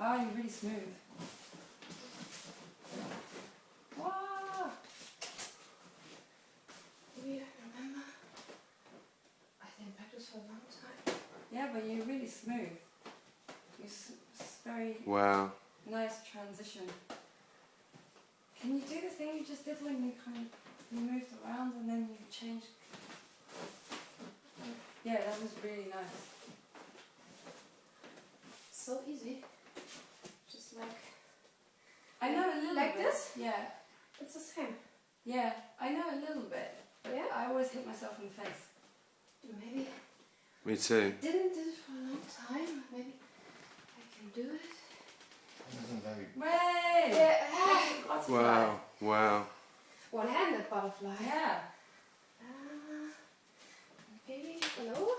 Wow, you're really smooth. Wow. Maybe I remember. I didn't practice for a long time. Yeah, but you're really smooth. It's very Wow. nice transition. Can you do the thing you just did when you you moved around and then you changed? Yeah, that was really nice. So easy. Just like I know a little like bit. this? Yeah. it's the same. Yeah, I know a little bit. But Yeah? I always hit myself in the face. Maybe Me too. didn't do it for a long time. Maybe I can do it. Way! Yeah. Butterfly. Wow. Wow. One-handed butterfly. Yeah. Maybe hello.